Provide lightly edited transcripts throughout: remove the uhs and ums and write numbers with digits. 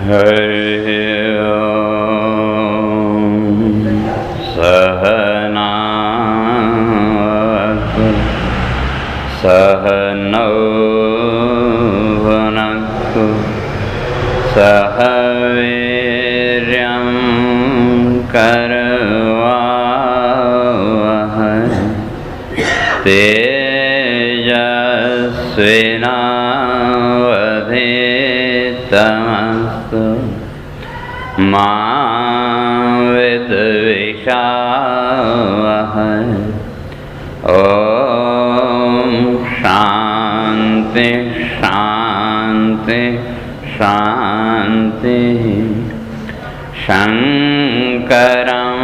हरि ओम। सहनावतु सहनौ भुनक्तु सह वीर्यं करवावहै तेजस्विनावधीतमस्तु मा विद्विषावहै। ओम शांति शांति शांति। शंकरं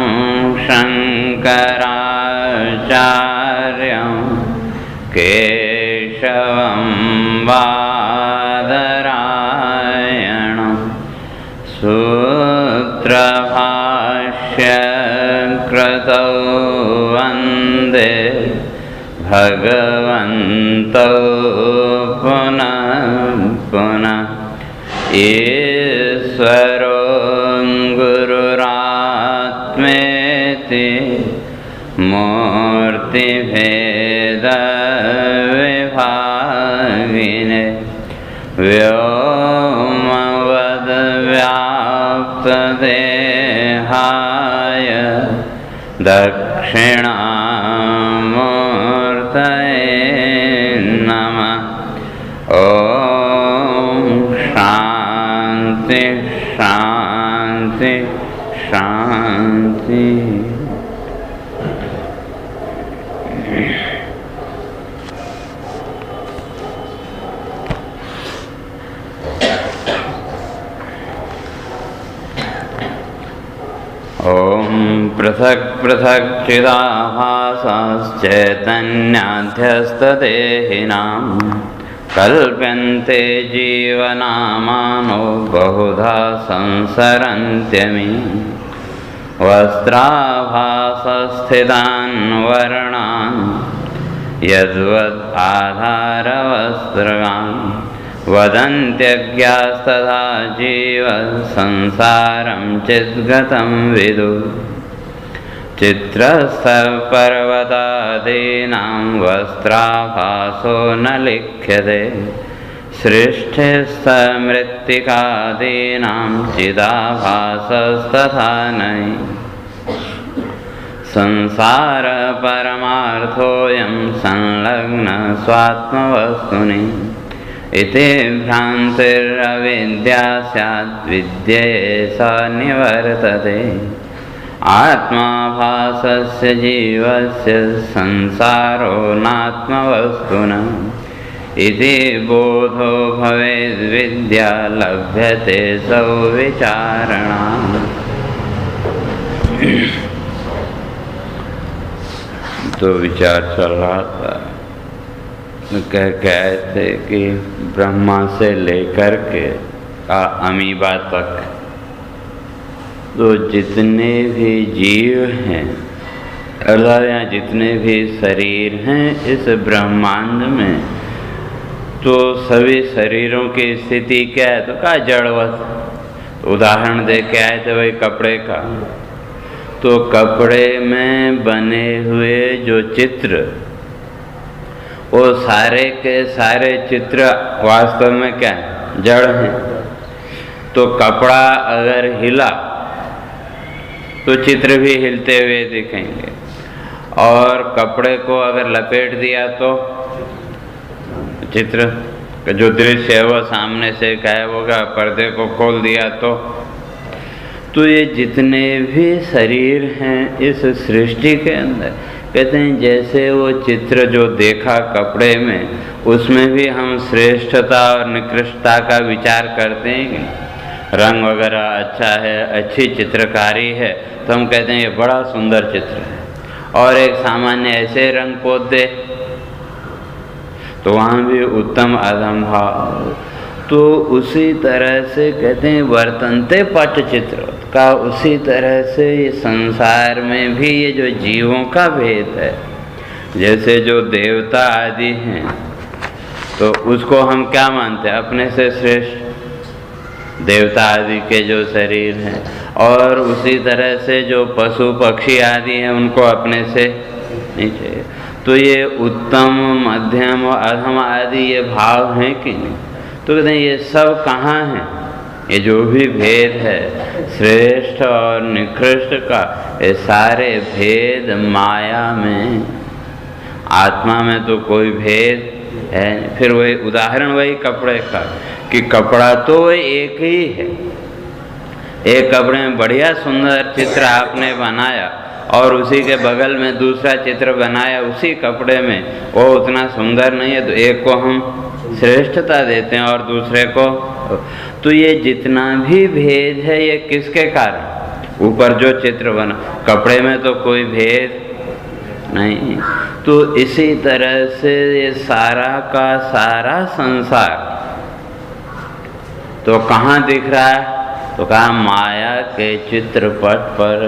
शंकराचार्यं केशवं बादरायणं सूत्रभाष्यकृतौ वन्दे भगवन्तौ पुनः पुनः। ईश्वरो गुरुरात्मेति मूर्तिभेदविभागिने व्योमवद्व्याप्तदेहाय दक्षिणामूर्तये नमः। ओम शांति शांति शांति। ओम पृथक् पृथक् चिदाभासश्चैतन्याध्यस्तदेहिनां कल्प्यन्ते जीवनामानो बहुधा संसरन्त्यमी। वस्त्राभासस्थितान् वर्णान् यद्वद् आधारवस्त्रान् वदन्त्यज्ञास्तथा जीव संसारं चिद्गतं विदुः। चित्रस्थपर्वतादीनां वस्त्राभासो न लिख्यते सृष्टिस्थमृत्तिकादीनां चिदाभासस्तथा नहि। संसार परमार्थोऽयं संलग्न स्वात्मवस्तुनि इति भ्रान्तिरविद्या स्यात् विद्यये सा निवर्तते। आत्माभासस्य जीवस्य संसारो नात्मवस्तुनः इति बोधो भवेद्विद्या लभ्यते सौविचारणा। तो विचार चल रहा था, कहे थे कि ब्रह्मा से लेकर के अमीबा तक तो जितने भी जीव हैं अर्थात यहाँ जितने भी शरीर हैं इस ब्रह्मांड में, तो सभी शरीरों की स्थिति क्या है? तो क्या जड़वत। उदाहरण दे क्या है? तो भाई कपड़े का, तो कपड़े में बने हुए जो चित्र, वो सारे के सारे चित्र वास्तव में क्या है? जड़ हैं। तो कपड़ा अगर हिला तो चित्र भी हिलते हुए दिखेंगे, और कपड़े को अगर लपेट दिया तो चित्र का जो दृश्य है वो सामने से गायब होगा। पर्दे को खोल दिया तो ये जितने भी शरीर हैं इस सृष्टि के अंदर, कहते हैं जैसे वो चित्र जो देखा कपड़े में, उसमें भी हम श्रेष्ठता और निकृष्टता का विचार करते हैं। रंग वगैरह अच्छा है, अच्छी चित्रकारी है, तो हम कहते हैं ये बड़ा सुंदर चित्र है। और एक सामान्य ऐसे रंग पोत दे तो वहाँ भी उत्तम अधम भाव। तो उसी तरह से कहते हैं वर्तन्ते पटचित्र का, उसी तरह से ये संसार में भी ये जो जीवों का भेद है, जैसे जो देवता आदि हैं तो उसको हम क्या मानते हैं? अपने से श्रेष्ठ। देवता आदि के जो शरीर हैं, और उसी तरह से जो पशु पक्षी आदि हैं उनको अपने से नहीं चाहिए। तो ये उत्तम, मध्यम और अधम आदि ये भाव हैं कि नहीं? तो कहते हैं ये सब कहाँ हैं? ये जो भी भेद है श्रेष्ठ और निकृष्ट का, ये सारे भेद माया में, आत्मा में तो कोई भेद है। फिर वही उदाहरण वही कपड़े का, कि कपड़ा तो वही एक ही है। एक कपड़े में बढ़िया सुंदर चित्र आपने बनाया और उसी के बगल में दूसरा चित्र बनाया उसी कपड़े में, वो उतना सुंदर नहीं है, तो एक को हम श्रेष्ठता देते हैं और दूसरे को। तो ये जितना भी भेद है ये किसके कारण? ऊपर जो चित्र बना, कपड़े में तो कोई भेद नहीं। तो इसी तरह से ये सारा का सारा संसार तो कहाँ दिख रहा है? तो कहा माया के चित्रपट पर।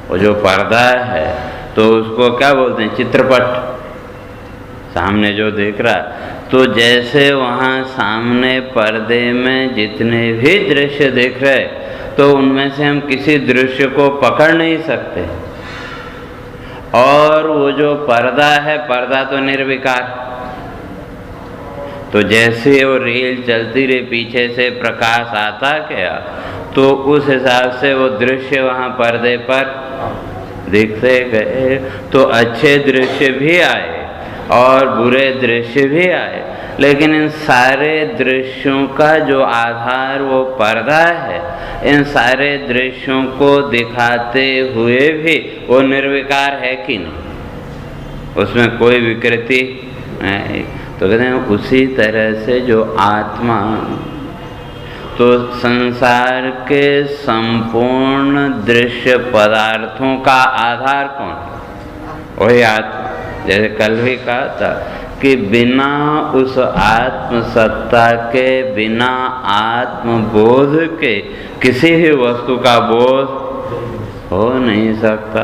वो जो पर्दा है तो उसको क्या बोलते हैं? चित्रपट। सामने जो दिख रहा है, तो जैसे वहाँ सामने पर्दे में जितने भी दृश्य दिख रहे, तो उनमें से हम किसी दृश्य को पकड़ नहीं सकते। और वो जो पर्दा है, पर्दा तो निर्विकार। तो जैसे वो रील चलती रही, पीछे से प्रकाश आता गया, तो उस हिसाब से वो दृश्य वहाँ पर्दे पर दिखते गए। तो अच्छे दृश्य भी आए और बुरे दृश्य भी आए, लेकिन इन सारे दृश्यों का जो आधार वो पर्दा है, इन सारे दृश्यों को दिखाते हुए भी वो निर्विकार है कि नहीं? उसमें कोई विकृति नहीं। तो कहते हैं उसी तरह से जो आत्मा, तो संसार के संपूर्ण दृश्य पदार्थों का आधार कौन? वही आत्मा। जैसे कल भी कहा था कि बिना उस आत्म सत्ता के, बिना आत्मबोध के किसी भी वस्तु का बोध हो नहीं सकता।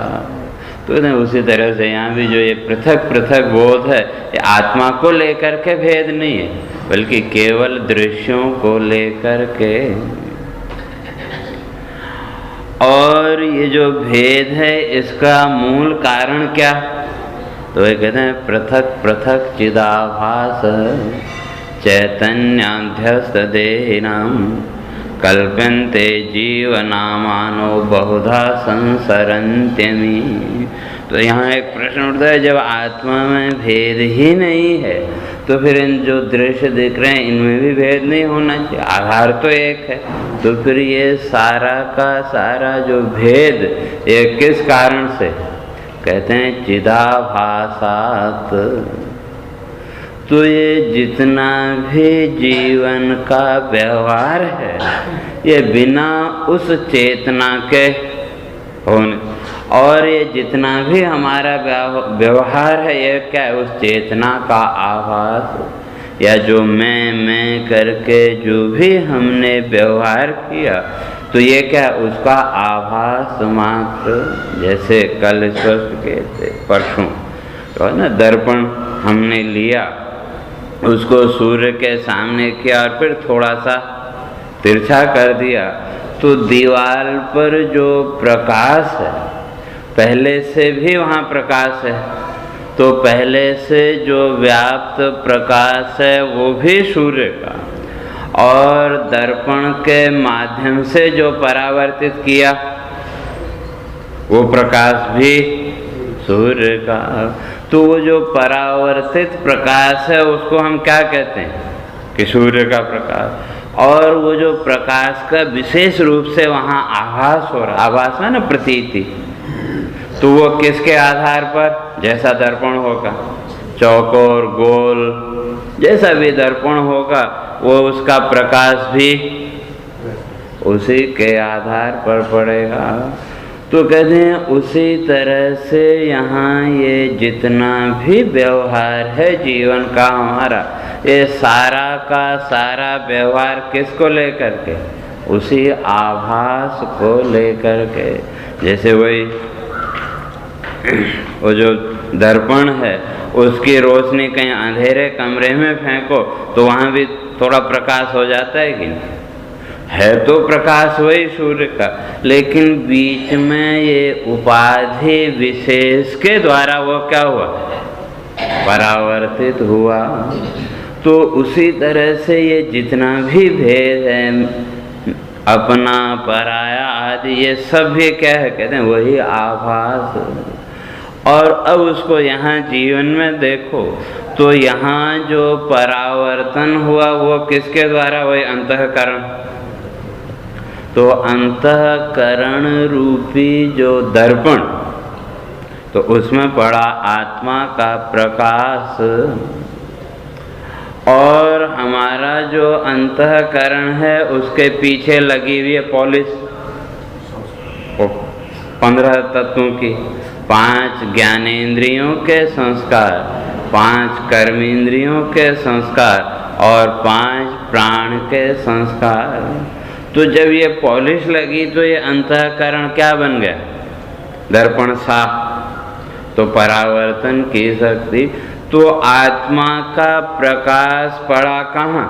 तो उसी तरह से यहाँ भी जो ये पृथक पृथक बोध है, ये आत्मा को लेकर के भेद नहीं है, बल्कि केवल दृश्यों को लेकर के। और ये जो भेद है इसका मूल कारण क्या? तो ये कहते हैं पृथक पृथक चिदाभास चैतन्याध्यस्त देहिनाम कल्प्यन्ते जीवनामानो बहुधा संसरन्त्यमी। तो यहाँ एक प्रश्न उठता है, जब आत्मा में भेद ही नहीं है तो फिर इन जो दृश्य दिख रहे हैं इनमें भी भेद नहीं होना चाहिए, आधार तो एक है। तो फिर ये सारा का सारा जो भेद ये किस कारण से? कहते हैं चिदाभासात। तो ये जितना भी जीवन का व्यवहार है ये बिना उस चेतना के होने, और ये जितना भी हमारा व्यवहार है ये क्या है? उस चेतना का आभास, या जो मैं करके जो भी हमने व्यवहार किया, तो ये क्या है? उसका आभास मात्र। जैसे कल स्वस्थ कहते परसों तो है ना, दर्पण हमने लिया, उसको सूर्य के सामने किया और फिर थोड़ा सा तिरछा कर दिया, तो दीवार पर जो प्रकाश है पहले से भी वहाँ प्रकाश है, तो पहले से जो व्याप्त प्रकाश है वो भी सूर्य का, और दर्पण के माध्यम से जो परावर्तित किया वो प्रकाश भी सूर्य का। तो वो जो परावर्तित प्रकाश है उसको हम क्या कहते हैं? कि सूर्य का प्रकाश। और वो जो प्रकाश का विशेष रूप से वहाँ आभास हो रहा, आभास है ना, प्रतीति, तो वो किसके आधार पर? जैसा दर्पण होगा, चौकोर गोल जैसा भी दर्पण होगा, वो उसका प्रकाश भी उसी के आधार पर पड़ेगा। तो कहते हैं उसी तरह से यहाँ ये जितना भी व्यवहार है जीवन का हमारा, ये सारा का सारा व्यवहार किसको लेकर के? उसी आभास को लेकर के। जैसे वही वो जो दर्पण है उसकी रोशनी कहीं अंधेरे कमरे में फेंको तो वहाँ भी थोड़ा प्रकाश हो जाता है कि नहीं? है तो प्रकाश वही सूर्य का, लेकिन बीच में ये उपाधि विशेष के द्वारा वो क्या हुआ, परावर्तित हुआ। तो उसी तरह से ये जितना भी भेद है, अपना पराया आदि, ये सब भी क्या है, कहते हैं वही आभास। और अब उसको यहाँ जीवन में देखो तो यहाँ जो परावर्तन हुआ वो किसके द्वारा, वही अंतःकरण। तो अंतःकरण रूपी जो दर्पण, तो उसमें पड़ा आत्मा का प्रकाश। और हमारा जो अंतःकरण है उसके पीछे लगी हुई है पॉलिश, 15 तत्वों की, 5 ज्ञानेंद्रियों के संस्कार, 5 कर्मेंद्रियों के संस्कार और 5 प्राण के संस्कार। तो जब ये पॉलिश लगी तो ये अंतःकरण क्या बन गया, दर्पण साफ। तो परावर्तन की शक्ति, तो आत्मा का प्रकाश पड़ा कहाँ,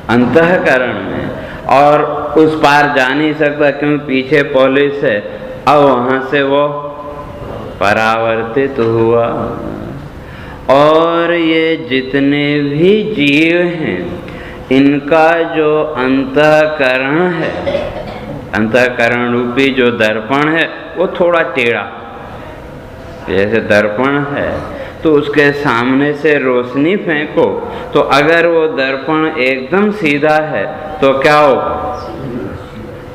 अंतःकरण में, और उस पार जा नहीं सकता क्योंकि पीछे पॉलिश है। अब वहां से वो परावर्तित हुआ। और ये जितने भी जीव हैं, इनका जो अंतःकरण है, अंतःकरण रूपी जो दर्पण है, वो थोड़ा टेढ़ा, जैसे दर्पण है तो उसके सामने से रोशनी फेंको, तो अगर वो दर्पण एकदम सीधा है तो क्या होगा,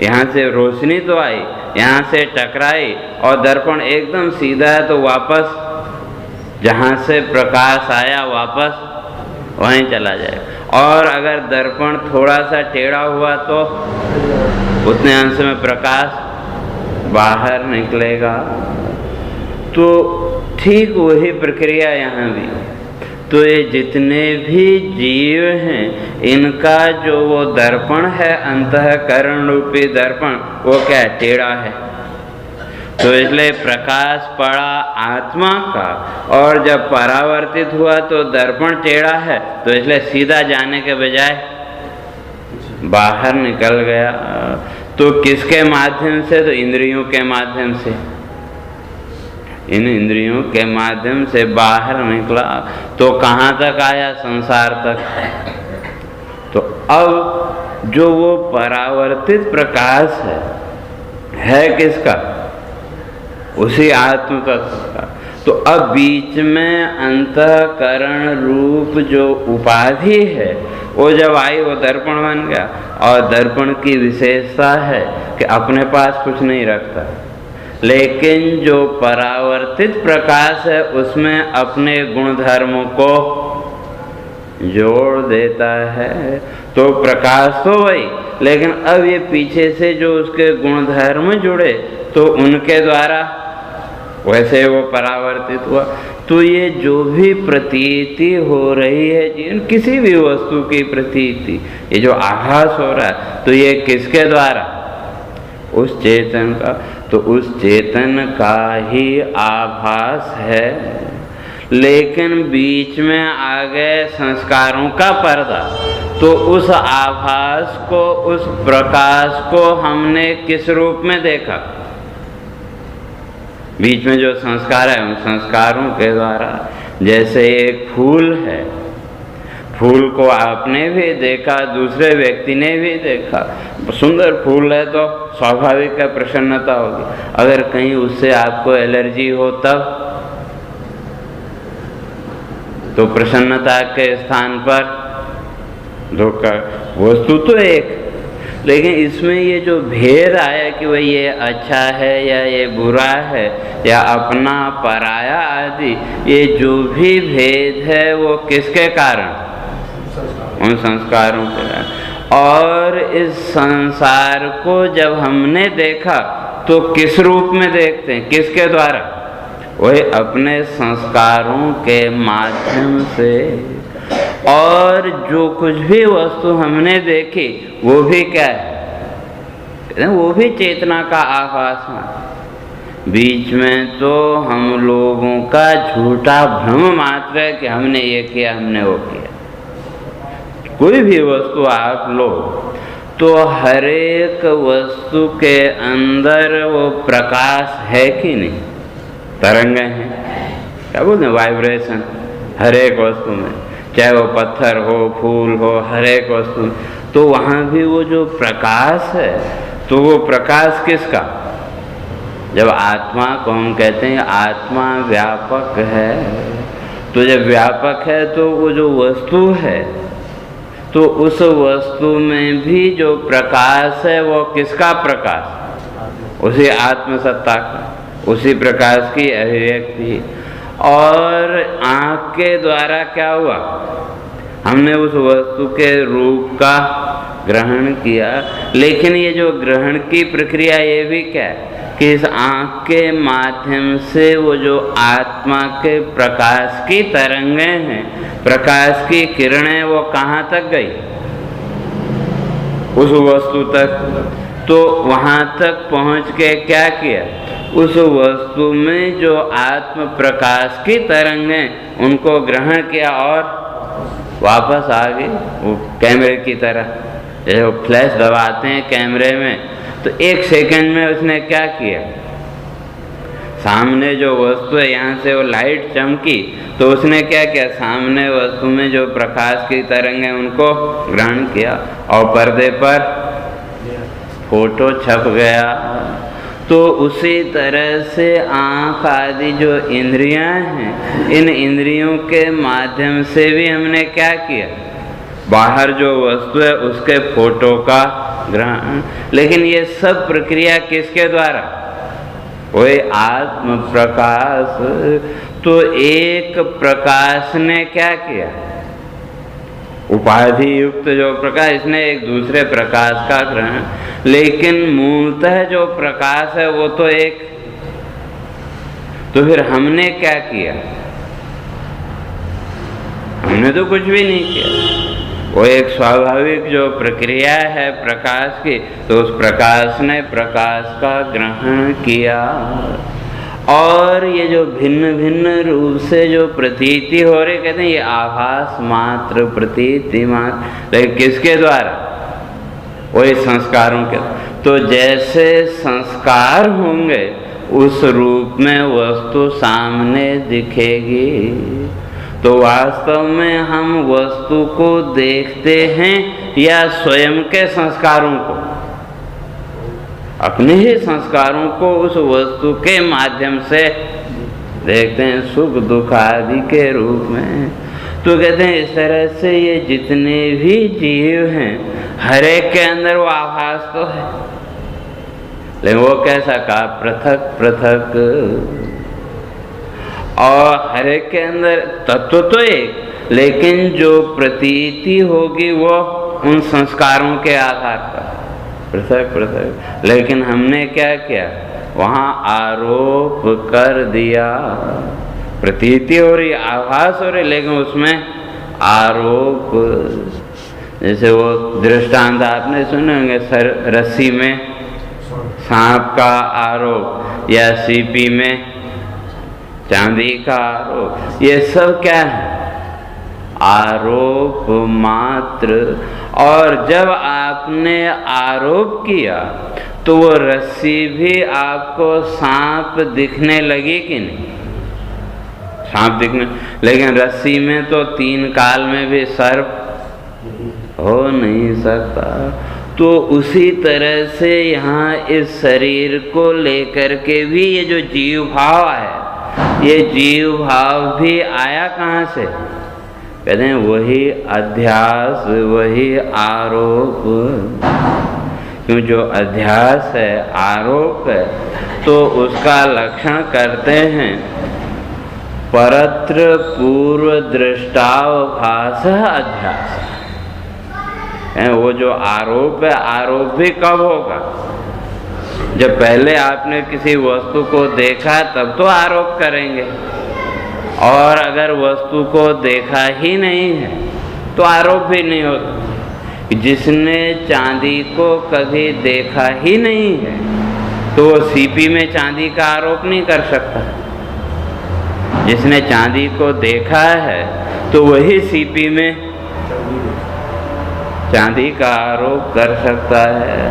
यहाँ से रोशनी तो आई, यहाँ से टकराई, और दर्पण एकदम सीधा है तो वापस जहाँ से प्रकाश आया वापस वहीं चला जाएगा। और अगर दर्पण थोड़ा सा टेढ़ा हुआ तो उतने अंश में प्रकाश बाहर निकलेगा। तो ठीक वही प्रक्रिया यहाँ भी। तो ये जितने भी जीव हैं, इनका जो वो दर्पण है, अंतःकरण रूपी दर्पण, वो क्या है, टेढ़ा है। तो इसलिए प्रकाश पड़ा आत्मा का, और जब परावर्तित हुआ तो दर्पण टेढ़ा है, तो इसलिए सीधा जाने के बजाय बाहर निकल गया। तो किसके माध्यम से, तो इंद्रियों के माध्यम से, इन इंद्रियों के माध्यम से बाहर निकला। तो कहाँ तक आया, संसार तक। तो अब जो वो परावर्तित प्रकाश है किसका, उसी आत्म तत्व का। तो अब बीच में अंतःकरण रूप जो उपाधि है, वो जब आई वो दर्पण बन गया। और दर्पण की विशेषता है कि अपने पास कुछ नहीं रखता, लेकिन जो परावर्तित प्रकाश है उसमें अपने गुणधर्मों को जोड़ देता है। तो प्रकाश तो वही, लेकिन अब ये पीछे से जो उसके गुणधर्म जुड़े, तो उनके द्वारा वैसे वो परावर्तित हुआ। तो ये जो भी प्रतीति हो रही है जीवन, किसी भी वस्तु की प्रतीति, ये जो आभास हो रहा है, तो ये किसके द्वारा, उस चेतन का। तो उस चेतन का ही आभास है, लेकिन बीच में आ गए संस्कारों का पर्दा। तो उस आभास को, उस प्रकाश को हमने किस रूप में देखा, बीच में जो संस्कार है उन संस्कारों के द्वारा। जैसे एक फूल है, फूल को आपने भी देखा, दूसरे व्यक्ति ने भी देखा, सुंदर फूल है तो स्वाभाविक है प्रसन्नता होगी। अगर कहीं उससे आपको एलर्जी हो तब तो प्रसन्नता के स्थान पर धोखा। वस्तु तो एक, लेकिन इसमें ये जो भेद आया कि भाई ये अच्छा है या ये बुरा है या अपना पराया आदि, ये जो भी भेद है वो किसके कारण, उन संस्कारों के कारण। और इस संसार को जब हमने देखा तो किस रूप में देखते हैं, किसके द्वारा, वही अपने संस्कारों के माध्यम से। और जो कुछ भी वस्तु हमने देखी वो भी क्या है, वो भी चेतना का आभास है। बीच में तो हम लोगों का झूठा भ्रम मात्र है कि हमने ये किया, हमने वो किया। कोई भी वस्तु आप लो तो हर एक वस्तु के अंदर वो प्रकाश है कि नहीं, तरंगें हैं, क्या बोलते हैं, वाइब्रेशन हर एक वस्तु में, चाहे वो पत्थर हो, फूल हो, हर एक वस्तु में। तो वहाँ भी वो जो प्रकाश है, तो वो प्रकाश किसका, जब आत्मा को हम कहते हैं आत्मा व्यापक है, तो जब व्यापक है तो वो जो वस्तु है, तो उस वस्तु में भी जो प्रकाश है वो किसका प्रकाश, उसी आत्मसत्ता का, उसी प्रकाश की अभिव्यक्ति। और आँख के द्वारा क्या हुआ, हमने उस वस्तु के रूप का ग्रहण किया, लेकिन ये जो ग्रहण की प्रक्रिया ये भी क्या है कि इस आँख के माध्यम से वो जो आत्मा के प्रकाश की तरंगें हैं, प्रकाश की किरणें, वो कहाँ तक गई, उस वस्तु तक। तो वहाँ तक पहुँच के क्या किया, उस वस्तु में जो आत्म प्रकाश की तरंगें, उनको ग्रहण किया और वापस आ गई, वो कैमरे की तरह। जैसे वो फ्लैश दबाते हैं कैमरे में, तो 1 सेकंड में उसने क्या किया, सामने जो वस्तु है यहाँ से वो लाइट चमकी, तो उसने क्या किया, सामने वस्तु में जो प्रकाश की तरंग है उनको ग्रहण किया और पर्दे पर फोटो छप गया। तो उसी तरह से आँख आदि जो इंद्रियां हैं, इन इंद्रियों के माध्यम से भी हमने क्या किया, बाहर जो वस्तु है उसके फोटो का ग्रहण। लेकिन ये सब प्रक्रिया किसके द्वारा, वही आत्म प्रकाश। तो एक प्रकाश ने क्या किया, उपाधि युक्त जो प्रकाश, इसने एक दूसरे प्रकाश का ग्रहण, लेकिन मूलतः जो प्रकाश है वो तो एक। तो फिर हमने क्या किया, हमने तो कुछ भी नहीं किया, वो एक स्वाभाविक जो प्रक्रिया है प्रकाश की, तो उस प्रकाश ने प्रकाश का ग्रहण किया। और ये जो भिन्न भिन्न रूप से जो प्रतीति हो रही, कहते हैं ये आभास मात्र, प्रतीति मात्र, लेकिन किसके द्वारा, वही संस्कारों के। तो जैसे संस्कार होंगे उस रूप में वस्तु सामने दिखेगी। तो वास्तव में हम वस्तु को देखते हैं या स्वयं के संस्कारों को, अपने ही संस्कारों को उस वस्तु के माध्यम से देखते हैं, सुख दुख आदि के रूप में। तो कहते हैं इस तरह से ये जितने भी जीव हैं, हर एक के अंदर वो आभास तो है, लेकिन वो कैसा कहा, पृथक पृथक। और हर एक के अंदर तत्व तो एक, लेकिन जो प्रतीति होगी वो उन संस्कारों के आधार पर पृथक पृथक। लेकिन हमने क्या किया, वहाँ आरोप कर दिया, प्रतीति हो रही, आभास हो रही, लेकिन उसमें आरोप। जैसे वो दृष्टांत आपने सुने होंगे, रस्सी में सांप का आरोप या सीपी में चांदी का आरोप, ये सब क्या है, आरोप मात्र। और जब आपने आरोप किया तो वो रस्सी भी आपको सांप दिखने लगी कि नहीं, सांप दिखने, लेकिन रस्सी में तो 3 काल में भी सर्प हो नहीं सकता। तो उसी तरह से यहाँ इस शरीर को लेकर के भी ये जो जीव भाव है, ये जीव भाव भी आया कहाँ से, कहते हैं वही अध्यास, वही आरोप। क्यों, जो अध्यास है, आरोप है, तो उसका लक्षण करते हैं परत्र पूर्व दृष्टावभास अध्यास। वो जो आरोप है, आरोप भी कब होगा, जब पहले आपने किसी वस्तु को देखा तब तो आरोप करेंगे, और अगर वस्तु को देखा ही नहीं है तो आरोप भी नहीं होता। जिसने चांदी को कभी देखा ही नहीं है तो वो सीपी में चांदी का आरोप नहीं कर सकता। जिसने चांदी को देखा है तो वही सीपी में चांदी का आरोप कर सकता है।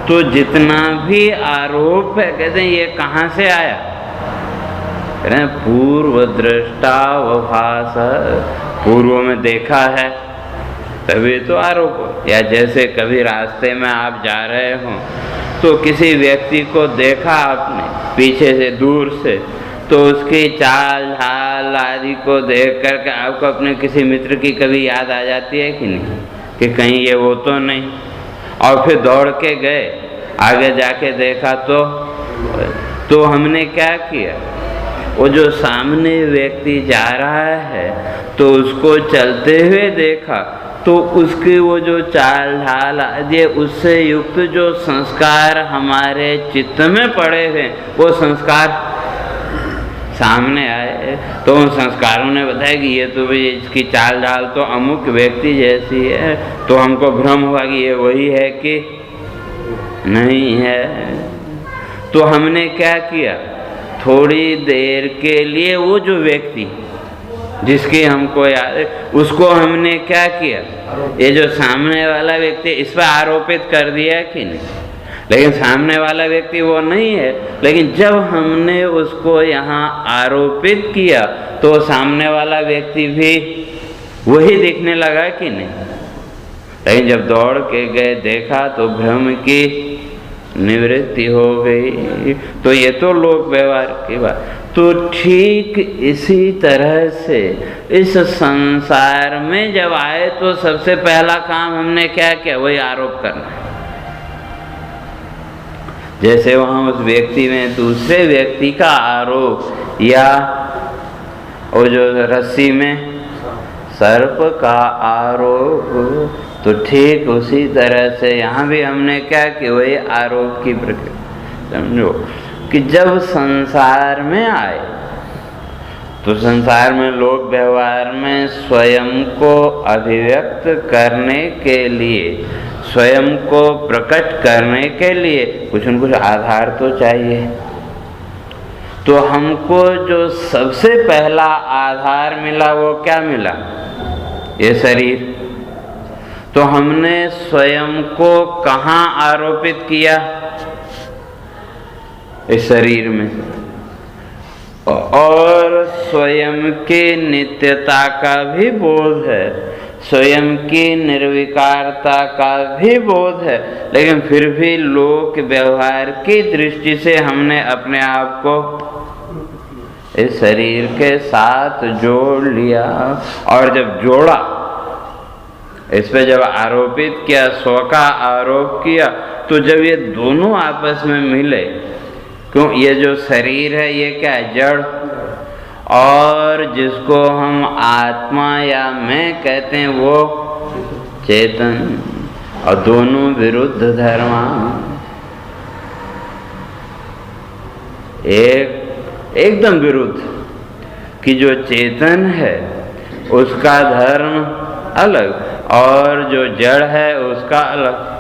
तो जितना भी आरोप है, कहते हैं ये कहाँ से आया? कहते हैं पूर्व दृष्टावभास, पूर्व में देखा है तभी तो आरोप हो। या जैसे कभी रास्ते में आप जा रहे हो तो किसी व्यक्ति को देखा आपने पीछे से, दूर से, तो उसकी चाल ढाल आदि को देख करके आपको अपने किसी मित्र की कभी याद आ जाती है कि नहीं, कि कहीं ये वो तो नहीं, और फिर दौड़ के गए, आगे जाके देखा तो हमने क्या किया? वो जो सामने व्यक्ति जा रहा है तो उसको चलते हुए देखा, तो उसकी वो जो चाल ढाल आदि, उससे युक्त जो संस्कार हमारे चित्त में पड़े हैं, वो संस्कार सामने आए। तो उन संस्कारों ने बताया कि ये तो भाई इसकी चाल ढाल तो अमुक व्यक्ति जैसी है, तो हमको भ्रम हुआ कि ये वही है कि नहीं है। तो हमने क्या किया? थोड़ी देर के लिए वो जो व्यक्ति जिसकी हमको याद है, उसको हमने क्या किया? ये जो सामने वाला व्यक्ति, इस पर आरोपित कर दिया कि नहीं? लेकिन सामने वाला व्यक्ति वो नहीं है, लेकिन जब हमने उसको यहाँ आरोपित किया तो सामने वाला व्यक्ति भी वही दिखने लगा कि नहीं? लेकिन जब दौड़ के गए देखा तो भ्रम की निवृत्ति हो गई। तो ये तो लोक व्यवहार की बात। तो ठीक इसी तरह से इस संसार में जब आए तो सबसे पहला काम हमने क्या किया? वही आरोप करना। जैसे वहाँ उस व्यक्ति में दूसरे व्यक्ति का आरोप, या वो जो रस्सी में सर्प का आरोप, तो ठीक उसी तरह से यहाँ भी हमने क्या किया? वही आरोप की प्रक्रिया। समझो कि जब संसार में आए तो संसार में लोक व्यवहार में स्वयं को अभिव्यक्त करने के लिए, स्वयं को प्रकट करने के लिए कुछ न कुछ आधार तो चाहिए। तो हमको जो सबसे पहला आधार मिला वो क्या मिला? ये शरीर। तो हमने स्वयं को कहाँ आरोपित किया? इस शरीर में। और स्वयं की नित्यता का भी बोध है, स्वयं की निर्विकारता का भी बोध है, लेकिन फिर भी लोक व्यवहार की दृष्टि से हमने अपने आप को इस शरीर के साथ जोड़ लिया। और जब जोड़ा, इस पे जब आरोपित किया, स्व का आरोप किया, तो जब ये दोनों आपस में मिले, क्यों? ये जो शरीर है ये क्या है? जड़। और जिसको हम आत्मा या मैं कहते हैं वो चेतन, और दोनों विरुद्ध धर्म। एकदम विरुद्ध, कि जो चेतन है उसका धर्म अलग और जो जड़ है उसका अलग।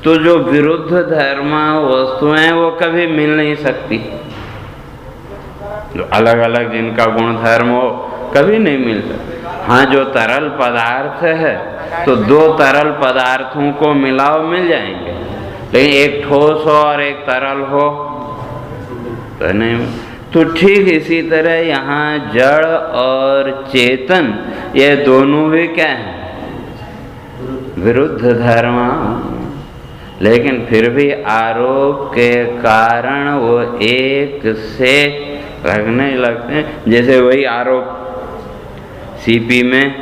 तो जो विरुद्ध धर्म वस्तुएं वो कभी मिल नहीं सकती। जो अलग अलग जिनका गुण धर्म हो कभी नहीं मिल सकता। हाँ, जो तरल पदार्थ है तो दो तरल पदार्थों को मिलाओ मिल जाएंगे, लेकिन एक ठोस हो और एक तरल हो तो नहीं। तो ठीक इसी तरह यहाँ जड़ और चेतन ये दोनों भी क्या हैं? विरुद्ध धर्म। लेकिन फिर भी आरोप के कारण वो एक से लगने लगते हैं। जैसे वही आरोप सीपी में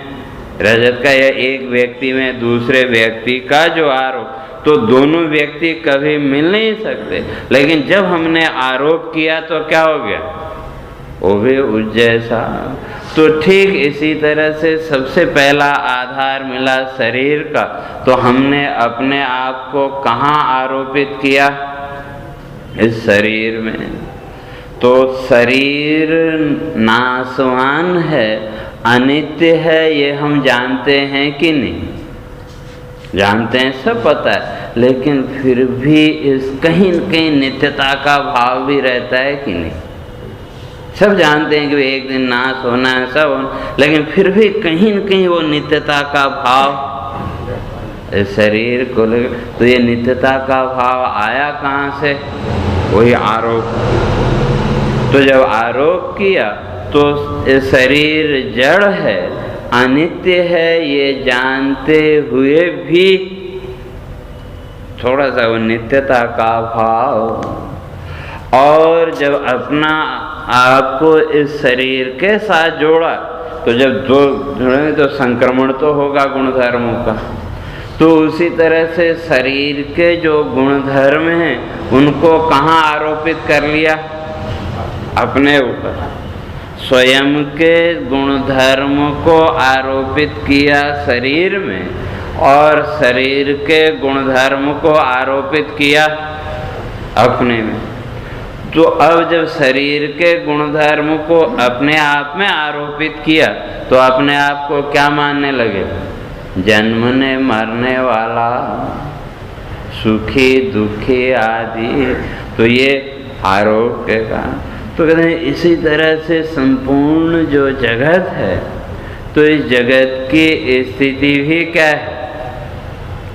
रजत का, या एक व्यक्ति में दूसरे व्यक्ति का जो आरोप, तो दोनों व्यक्ति कभी मिल नहीं सकते। लेकिन जब हमने आरोप किया तो क्या हो गया? वो भी उस जैसा। तो ठीक इसी तरह से सबसे पहला आधार मिला शरीर का, तो हमने अपने आप को कहाँ आरोपित किया? इस शरीर में। तो शरीर नाशवान है, अनित्य है, ये हम जानते हैं कि नहीं? जानते हैं, सब पता है, लेकिन फिर भी इस कहीं न कहीं नित्यता का भाव भी रहता है कि नहीं? सब जानते हैं कि एक दिन नाश होना है, सब होना, लेकिन फिर भी कहीं न कहीं वो नित्यता का भाव इस शरीर को लेकर। तो ये नित्यता का भाव आया कहाँ से? वही आरोप। तो जब आरोप किया तो ये शरीर जड़ है, अनित्य है, ये जानते हुए भी थोड़ा सा वो नित्यता का भाव। और जब अपना आपको इस शरीर के साथ जोड़ा, तो जब दो जुड़ेंगे तो संक्रमण तो होगा गुणधर्मों का। तो उसी तरह से शरीर के जो गुणधर्म हैं उनको कहाँ आरोपित कर लिया? अपने ऊपर। स्वयं के गुणधर्म को आरोपित किया शरीर में, और शरीर के गुणधर्म को आरोपित किया अपने में। तो अब जब शरीर के गुणधर्म को अपने आप में आरोपित किया तो अपने आप को क्या मानने लगे? जन्मने मरने वाला, सुखी दुखी आदि। तो ये आरोप के कारण। तो कहते हैं इसी तरह से संपूर्ण जो जगत है, तो इस जगत की स्थिति भी क्या है?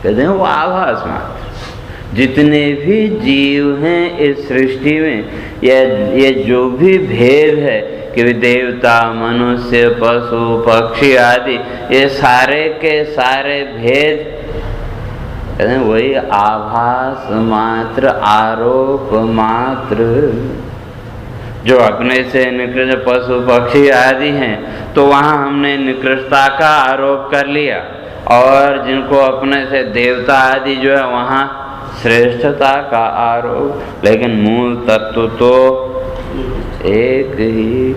कहते हैं वो आभास मात्र। जितने भी जीव हैं इस सृष्टि में, ये जो भी भेद है कि देवता, मनुष्य, पशु, पक्षी आदि, ये सारे के सारे भेद कहते हैं वही आभास मात्र, आरोप मात्र। जो अपने से निकृष्ट पशु पक्षी आदि हैं, तो वहाँ हमने निकृष्टता का आरोप कर लिया, और जिनको अपने से देवता आदि जो है वहाँ श्रेष्ठता का आरोप। लेकिन मूल तत्व तो एक ही।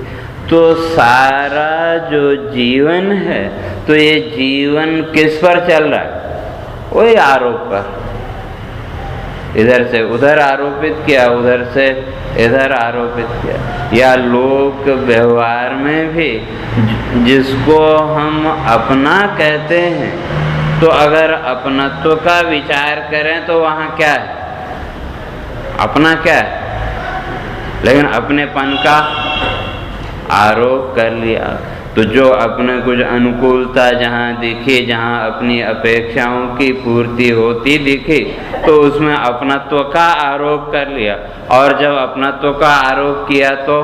तो सारा जो जीवन है, तो ये जीवन किस पर चल रहा है? वही आरोप पर। इधर से उधर आरोपित किया, उधर से इधर आरोपित किया। या लोक व्यवहार में भी जिसको हम अपना कहते हैं, तो अगर अपनत्व का विचार करें तो वहाँ क्या है? अपना क्या है? लेकिन अपनेपन का आरोप कर लिया। तो जो अपने कुछ अनुकूलता जहाँ दिखी, जहाँ अपनी अपेक्षाओं की पूर्ति होती दिखी, तो उसमें अपनत्व का आरोप कर लिया। और जब अपनत्व का आरोप किया तो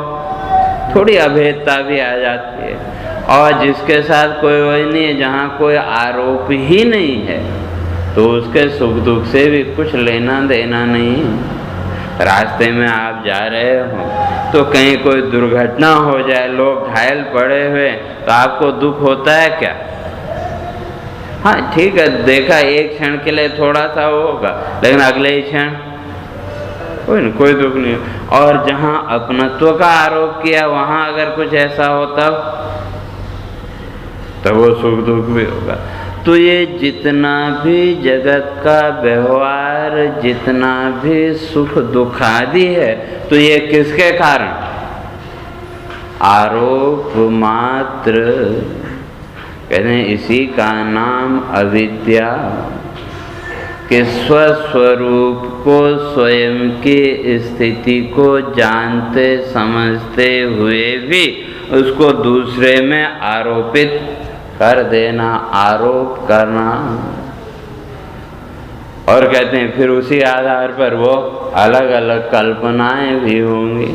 थोड़ी अभेदता भी आ जाती है। और जिसके साथ कोई वही नहीं है, जहाँ कोई आरोप ही नहीं है, तो उसके सुख दुख से भी कुछ लेना देना नहीं है। रास्ते में आप जा रहे हो तो कहीं कोई दुर्घटना हो जाए, लोग घायल पड़े हुए, तो आपको दुख होता है क्या? हाँ ठीक है, देखा एक क्षण के लिए थोड़ा सा होगा, लेकिन अगले ही क्षण कोई दुख नहीं। और जहाँ अपनत्व का आरोप किया, वहाँ अगर कुछ ऐसा हो तब वो सुख दुख भी होगा। तो ये जितना भी जगत का व्यवहार, जितना भी सुख दुख आदि है, तो ये किसके कारण? आरोप मात्र। कहते हैं इसी का नाम अविद्या, कि स्वस्वरूप को, स्वयं की स्थिति को जानते समझते हुए भी उसको दूसरे में आरोपित कर देना, आरोप करना। और कहते हैं फिर उसी आधार पर वो अलग अलग कल्पनाएं भी होंगी।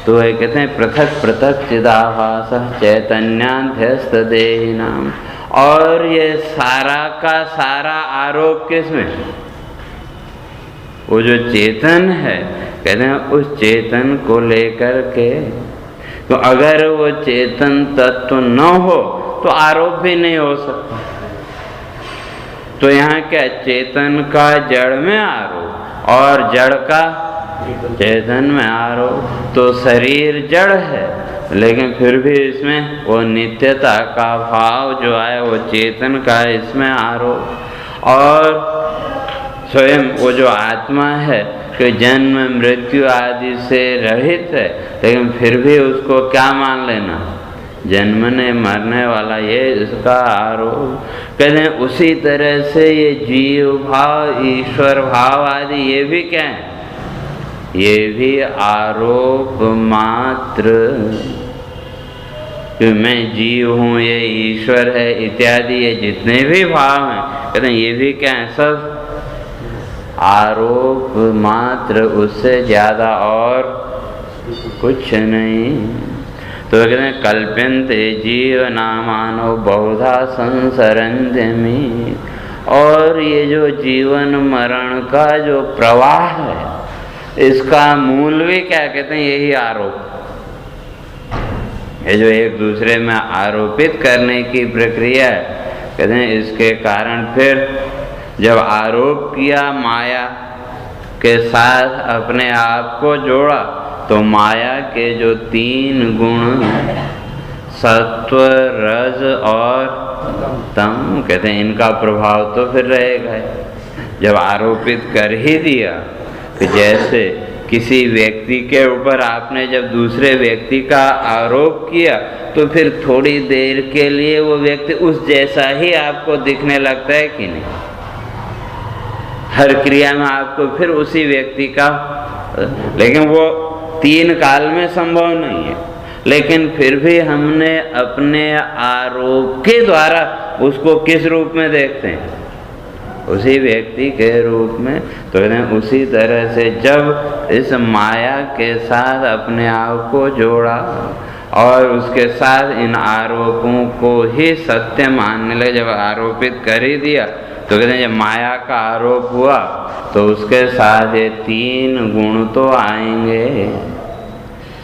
तो वह कहते हैं पृथक पृथक चिदाभास चैतन्याध्यस्त देहिनाम। और ये सारा का सारा आरोप किसमें? वो जो चेतन है, कहते हैं उस चेतन को लेकर के। तो अगर वो चेतन तत्व न हो तो आरोप भी नहीं हो सकता। तो यहाँ क्या, चेतन का जड़ में आरोप और जड़ का चेतन में आरोप। तो शरीर जड़ है, लेकिन फिर भी इसमें वो नित्यता का भाव जो आया वो चेतन का, इसमें आरोप। और स्वयं वो जो आत्मा है कि जन्म मृत्यु आदि से रहित है, लेकिन फिर भी उसको क्या मान लेना? जन्मने मरने वाला, ये इसका आरोप। कहते हैं उसी तरह से ये जीव भाव, ईश्वर भाव आदि ये भी क्या है? ये भी आरोप मात्र। कि मैं जीव हूँ, ये ईश्वर है इत्यादि, ये जितने भी भाव हैं, कहते हैं ये भी क्या है, सब आरोप मात्र, उससे ज़्यादा और कुछ नहीं। तो कहते हैं कल्प्यन्ते जीव नामानो बहुधा संसरन्त्यमि। और ये जो जीवन मरण का जो प्रवाह है, इसका मूल भी क्या कहते हैं, यही आरोप। ये जो एक दूसरे में आरोपित करने की प्रक्रिया है, कहते हैं इसके कारण फिर जब आरोप किया, माया के साथ अपने आप को जोड़ा, तो माया के जो 3 गुण सत्व, रज और तम, कहते हैं इनका प्रभाव तो फिर रहेगा। जब आरोपित कर ही दिया, कि जैसे किसी व्यक्ति के ऊपर आपने जब दूसरे व्यक्ति का आरोप किया, तो फिर थोड़ी देर के लिए वो व्यक्ति उस जैसा ही आपको दिखने लगता है कि नहीं। हर क्रिया में आपको फिर उसी व्यक्ति का, लेकिन वो 3 काल में संभव नहीं है। लेकिन फिर भी हमने अपने आरोप के द्वारा उसको किस रूप में देखते हैं, उसी व्यक्ति के रूप में। तो उसी तरह से जब इस माया के साथ अपने आप को जोड़ा और उसके साथ इन आरोपों को ही सत्य मानने लगे, जब आरोपित कर ही दिया, तो कहते हैं जब माया का आरोप हुआ, तो उसके साथ ये 3 गुण तो आएंगे,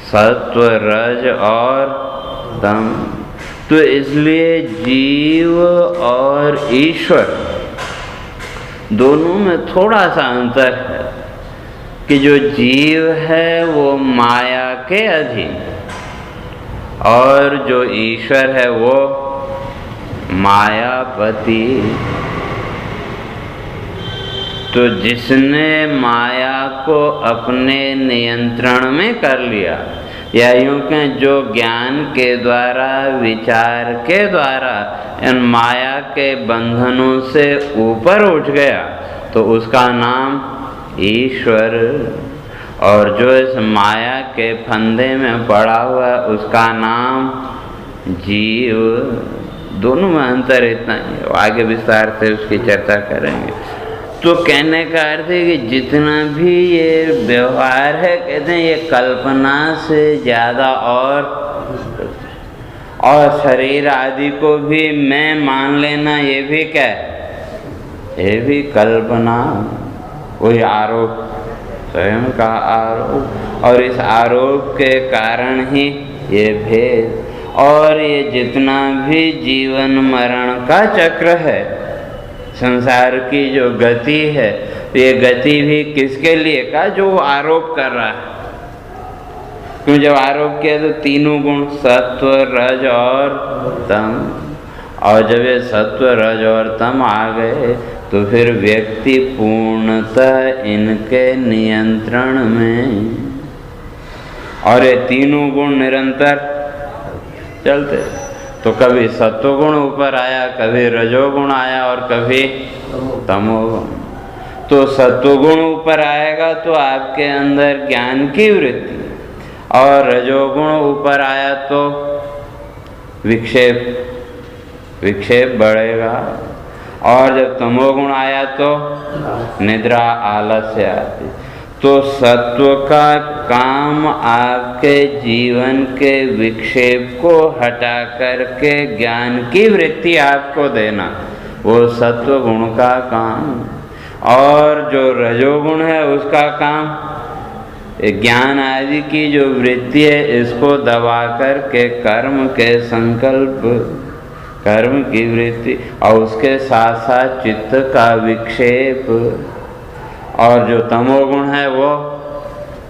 सत्व, रज और तम। तो इसलिए जीव और ईश्वर दोनों में थोड़ा सा अंतर है, कि जो जीव है वो माया के अधीन, और जो ईश्वर है वो मायापति। तो जिसने माया को अपने नियंत्रण में कर लिया, या यूं कहें जो ज्ञान के द्वारा, विचार के द्वारा इन माया के बंधनों से ऊपर उठ गया, तो उसका नाम ईश्वर। और जो इस माया के फंदे में पड़ा हुआ है, उसका नाम जीव। दोनों में अंतर इतना ही है, आगे विस्तार से उसकी चर्चा करेंगे। तो कहने का अर्थ है कि जितना भी ये व्यवहार है, कहते हैं ये कल्पना से ज़्यादा, और शरीर आदि को भी मैं मान लेना, ये भी क्या है, ये भी कल्पना, वही आरोप, स्वयं का आरोप। और इस आरोप के कारण ही ये भेद, और ये जितना भी जीवन मरण का चक्र है, संसार की जो गति है, तो ये गति भी किसके लिए का, जो आरोप कर रहा है। क्यों, जब आरोप किया तो 3 गुण सत्व, रज और तम, और जब ये सत्व, रज और तम आ गए, तो फिर व्यक्ति पूर्णतः इनके नियंत्रण में, और ये 3 गुण निरंतर चलते। तो कभी सत्वगुण ऊपर आया, कभी रजोगुण आया, और कभी तमोगुण। तो सत्वगुण ऊपर आएगा तो आपके अंदर ज्ञान की वृत्ति, और रजोगुण ऊपर आया तो विक्षेप बढ़ेगा, और जब तमोगुण आया तो निद्रा, आलस्य आदि। तो सत्व का काम आपके जीवन के विक्षेप को हटा करके ज्ञान की वृत्ति आपको देना, वो सत्व गुण का काम। और जो रजोगुण है उसका काम ज्ञान आदि की जो वृत्ति है, इसको दबा करके कर्म के संकल्प, कर्म की वृत्ति, और उसके साथ साथ चित्त का विक्षेप। और जो तमोगुण है वो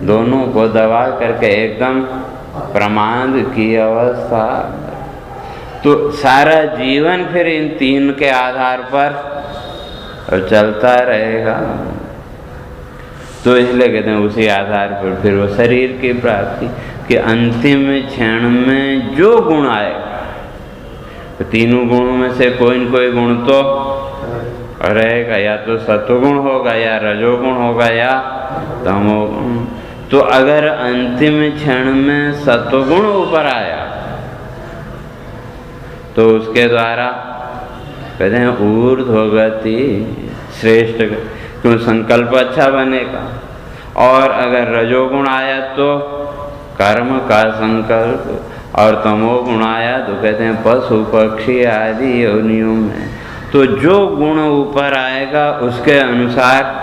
दोनों को दबा करके एकदम प्रमाद की अवस्था। तो सारा जीवन फिर इन 3 के आधार पर चलता रहेगा। तो इसलिए कहते हैं उसी आधार पर फिर वो शरीर की प्राप्ति के अंतिम क्षण में जो गुण आए, तो 3 गुणों में से कोई न कोई गुण तो रहेगा, या तो सत्वगुण होगा, या रजोगुण होगा, या तमोगुण। तो अगर अंतिम क्षण में सत्वगुण ऊपर आया तो उसके द्वारा कहते हैं ऊर्ध्वगति श्रेष्ठ, क्यों संकल्प अच्छा बनेगा। और अगर रजोगुण आया तो कर्म का संकल्प, और तमोगुण आया तो कहते हैं पशु पक्षी आदि योनियों में। तो जो गुण ऊपर आएगा उसके अनुसार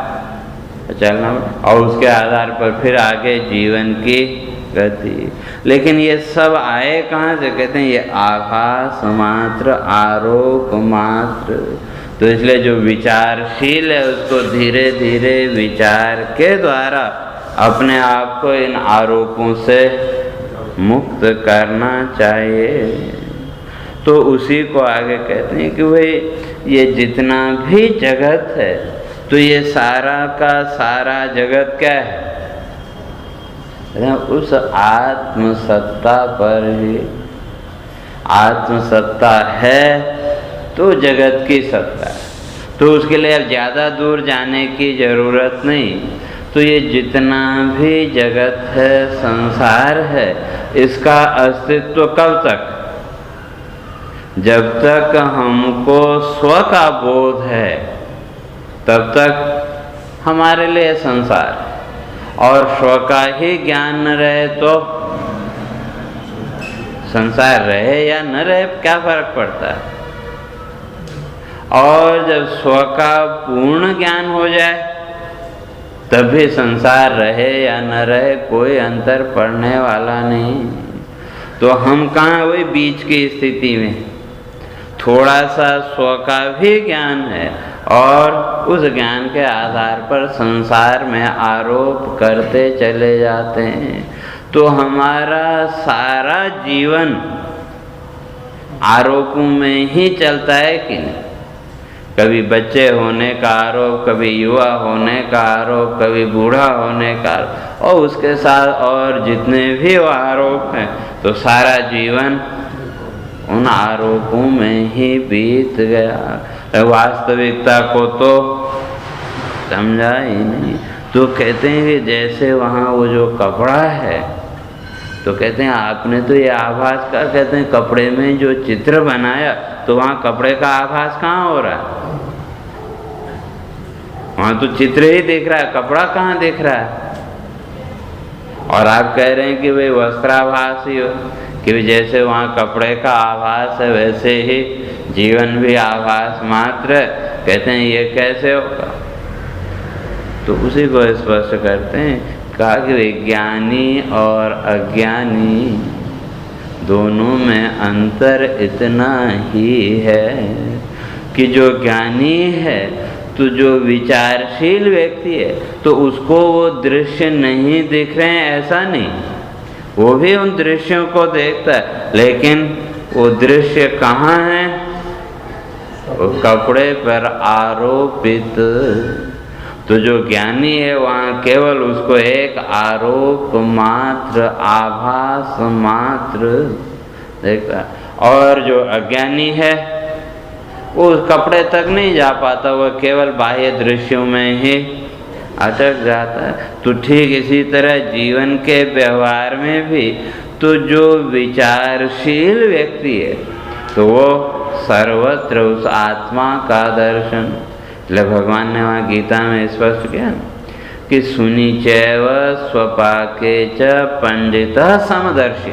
चलना, और उसके आधार पर फिर आगे जीवन की गति। लेकिन ये सब आए कहाँ से? कहते हैं ये आभास मात्र, आरोप मात्र। तो इसलिए जो विचारशील है उसको धीरे धीरे विचार के द्वारा अपने आप को इन आरोपों से मुक्त करना चाहिए। तो उसी को आगे कहते हैं कि भाई ये जितना भी जगत है, तो ये सारा का सारा जगत क्या है? उस आत्मसत्ता पर ही। आत्मसत्ता है तो जगत की सत्ता है, तो उसके लिए अब ज़्यादा दूर जाने की ज़रूरत नहीं। तो ये जितना भी जगत है, संसार है, इसका अस्तित्व कब तक? जब तक हमको स्व का बोध है तब तक हमारे लिए संसार। और स्व का ही ज्ञान न रहे तो संसार रहे या न रहे क्या फर्क पड़ता है। और जब स्व का पूर्ण ज्ञान हो जाए तब भी संसार रहे या न रहे कोई अंतर पड़ने वाला नहीं। तो हम कहाँ वही बीच की स्थिति में, थोड़ा सा स्व का भी ज्ञान है और उस ज्ञान के आधार पर संसार में आरोप करते चले जाते हैं। तो हमारा सारा जीवन आरोपों में ही चलता है कि नहीं? कभी बच्चे होने का आरोप, कभी युवा होने का आरोप, कभी बूढ़ा होने का आरोप, और उसके साथ और जितने भी वो आरोप हैं, तो सारा जीवन उन आरोपों में ही बीत गया। वास्तविकता को तो समझा ही नहीं। तो कहते हैं कि जैसे वहाँ वो जो कपड़ा है, तो कहते हैं आपने तो ये आभास का, कहते हैं कपड़े में जो चित्र बनाया, तो वहाँ कपड़े का आभास कहाँ हो रहा है? वहाँ तो चित्र ही दिख रहा है, कपड़ा कहाँ दिख रहा है? और आप कह रहे हैं कि भाई वस्त्राभास ही हो, कि जैसे वहाँ कपड़े का आभास है वैसे ही जीवन भी आभास मात्र। कहते हैं ये कैसे होगा? तो उसी को स्पष्ट करते हैं, कहा कि विज्ञानी और अज्ञानी दोनों में अंतर इतना ही है कि जो ज्ञानी है, तो जो विचारशील व्यक्ति है, तो उसको वो दृश्य नहीं दिख रहे हैं ऐसा नहीं, वो भी उन दृश्यों को देखता है, लेकिन वो दृश्य कहाँ है? वो कपड़े पर आरोपित। तो जो ज्ञानी है वहाँ केवल उसको एक आरोप मात्र, आभास मात्र देखता, और जो अज्ञानी है वो उस कपड़े तक नहीं जा पाता, वह केवल बाह्य दृश्यों में ही अटक जाता है। तो ठीक इसी तरह जीवन के व्यवहार में भी, तो जो विचारशील व्यक्ति है, तो वो सर्वत्र उस आत्मा का दर्शन। इसलिए भगवान ने वहाँ गीता में स्पष्ट किया कि सुनी चैव स्वपाके च पंडितः समदर्शी,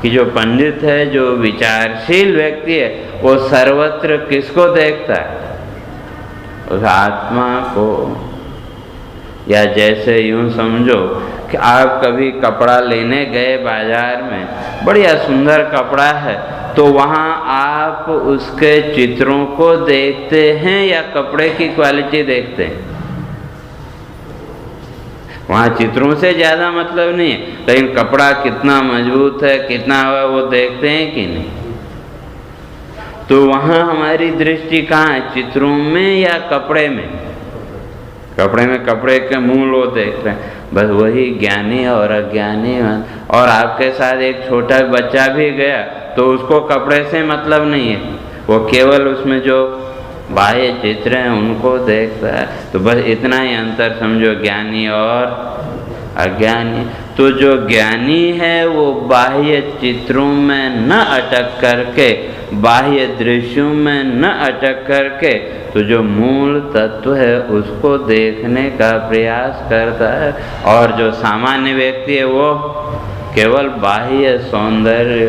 कि जो पंडित है, जो विचारशील व्यक्ति है, वो सर्वत्र किसको देखता है? उस आत्मा को। या जैसे यूं समझो कि आप कभी कपड़ा लेने गए बाजार में, बढ़िया सुंदर कपड़ा है, तो वहाँ आप उसके चित्रों को देखते हैं या कपड़े की क्वालिटी देखते हैं? वहाँ चित्रों से ज़्यादा मतलब नहीं है, लेकिन कपड़ा कितना मजबूत है, कितना हुआ, वो देखते हैं कि नहीं? तो वहाँ हमारी दृष्टि कहाँ है? चित्रों में या कपड़े में? कपड़े में कपड़े के मूल वो देख रहे हैं। बस वही ज्ञानी और अज्ञानी। और आपके साथ एक छोटा बच्चा भी गया तो उसको कपड़े से मतलब नहीं है, वो केवल उसमें जो बाह्य चित्र हैं उनको देखता है। तो बस इतना ही अंतर समझो, ज्ञानी और अज्ञानी। तो जो ज्ञानी है वो बाह्य चित्रों में न अटक करके बाह्य दृश्यों में न अटक करके तो जो मूल तत्व है उसको देखने का प्रयास करता है। और जो सामान्य व्यक्ति है वो केवल बाह्य सौंदर्य।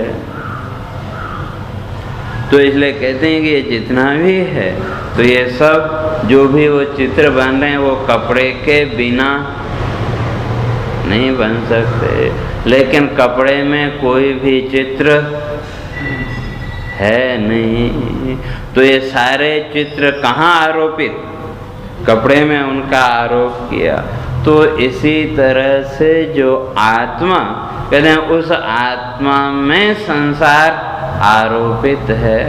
तो इसलिए कहते हैं कि ये जितना भी है तो ये सब जो भी वो चित्र बन रहे हैं वो कपड़े के बिना नहीं बन सकते। लेकिन कपड़े में कोई भी चित्र है नहीं, तो ये सारे चित्र कहाँ आरोपित? कपड़े में उनका आरोप किया। तो इसी तरह से जो आत्मा कहते हैं उस आत्मा में संसार आरोपित है,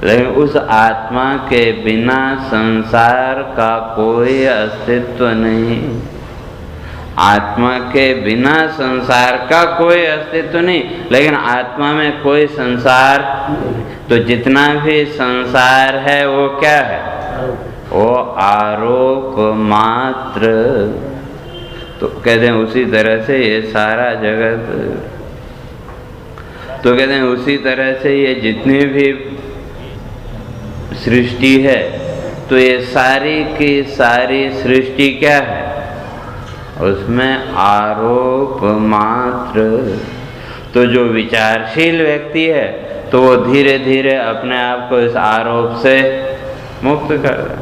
लेकिन उस आत्मा के बिना संसार का कोई अस्तित्व नहीं। आत्मा के बिना संसार का कोई अस्तित्व नहीं, लेकिन आत्मा में कोई संसार। तो जितना भी संसार है वो क्या है? वो आरोप मात्र। तो कहते हैं उसी तरह से ये सारा जगत, तो कहते हैं उसी तरह से ये जितनी भी सृष्टि है तो ये सारी की सारी सृष्टि क्या है? उसमें आरोप मात्र। तो जो विचारशील व्यक्ति है तो वो धीरे धीरे अपने आप को इस आरोप से मुक्त कर दे।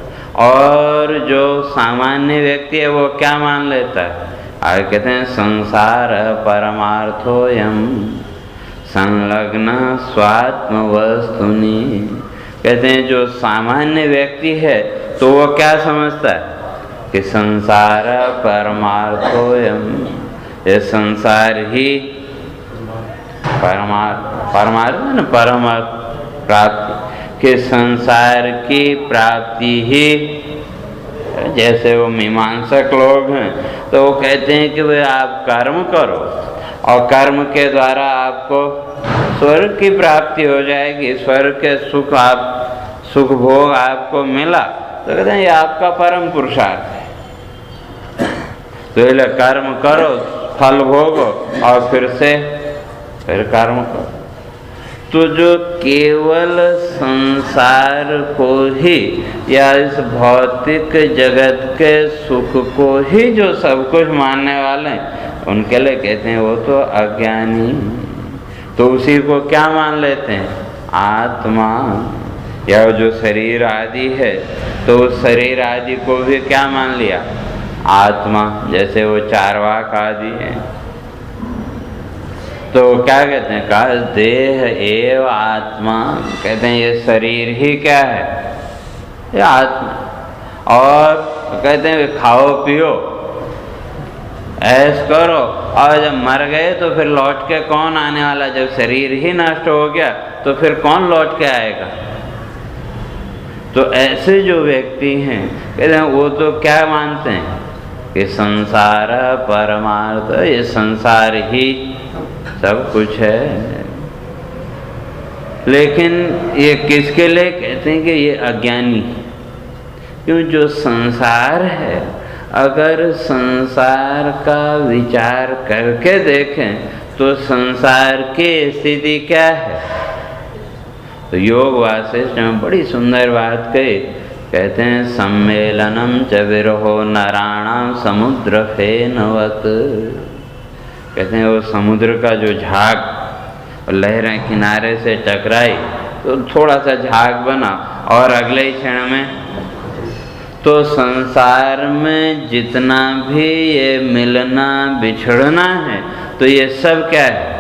और जो सामान्य व्यक्ति है वो क्या मान लेता है? आगे कहते हैं संसार परमार्थोयम संलग्न स्वात्म वस्तुनि। कहते हैं जो सामान्य व्यक्ति है तो वो क्या समझता है कि संसार परमार्थोयम, ये संसार ही परमार्थ है ना, परमार्थ प्राप्ति, कि संसार की प्राप्ति ही। जैसे वो मीमांसक लोग हैं तो वो कहते हैं कि भाई आप कर्म करो और कर्म के द्वारा आपको स्वर्ग की प्राप्ति हो जाएगी, स्वर्ग के सुख भोग आपको मिला। तो कहते हैं ये आपका परम पुरुषार्थ है। तो इसलिए कर्म करो, फल भोगो और फिर कर्म करो। तो जो केवल संसार को ही या इस भौतिक जगत के सुख को ही जो सब कुछ मानने वाले हैं उनके लिए कहते हैं वो तो अज्ञानी। तो उसी को क्या मान लेते हैं? आत्मा। या जो शरीर आदि है तो उस शरीर आदि को भी क्या मान लिया? आत्मा। जैसे वो चारवाक आदि हैं तो क्या कहते हैं? कहा देह एव आत्मा। कहते हैं ये शरीर ही क्या है? ये आत्मा। और कहते हैं खाओ पियो ऐश करो, और जब मर गए तो फिर लौट के कौन आने वाला? जब शरीर ही नष्ट हो गया तो फिर कौन लौट के आएगा? तो ऐसे जो व्यक्ति हैं कहते हैं वो तो क्या मानते हैं कि संसार परमार्थ, ये संसार ही सब कुछ है। लेकिन ये किसके लिए कहते हैं कि ये अज्ञानी? क्यों? जो संसार है, अगर संसार का विचार करके देखें तो संसार की स्थिति क्या है? तो योग वासिष्ठ में बड़ी सुंदर बात कही। कहते हैं सम्मेलनम च विरहो नराणाम समुद्र फेनवत। कहते हैं वो समुद्र का जो झाग और लहरें किनारे से टकराई तो थोड़ा सा झाग बना और अगले ही क्षण में तो संसार में जितना भी ये मिलना बिछड़ना है तो ये सब क्या है?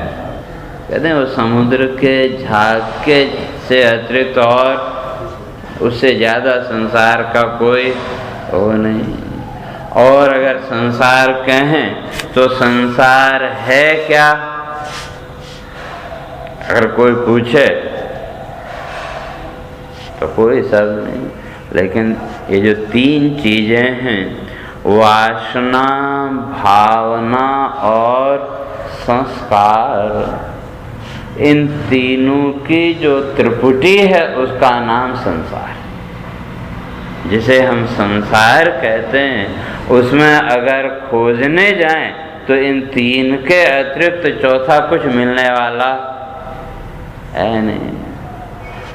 कहते हैं वो समुद्र के झाग के से अतिरिक्त और उससे ज़्यादा संसार का कोई वो नहीं। और अगर संसार कहें तो संसार है क्या? अगर कोई पूछे तो कोई शब्द नहीं। लेकिन ये जो तीन चीजें हैं, वासना, भावना और संस्कार, इन तीनों की जो त्रिपुटी है उसका नाम संसार। जिसे हम संसार कहते हैं उसमें अगर खोजने जाएं तो इन तीन के अतिरिक्त चौथा कुछ मिलने वाला है नहीं।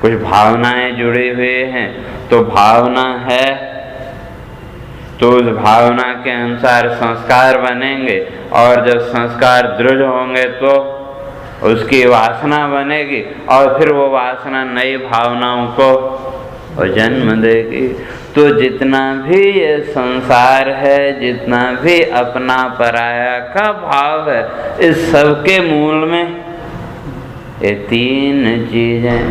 कुछ भावनाएं जुड़ी हुई हैं तो भावना है तो उस भावना के अनुसार संस्कार बनेंगे, और जब संस्कार दृढ़ होंगे तो उसकी वासना बनेगी, और फिर वो वासना नई भावनाओं को जन्म देगी। तो जितना भी ये संसार है, जितना भी अपना पराया का भाव है, इस सब के मूल में ये तीन चीजें,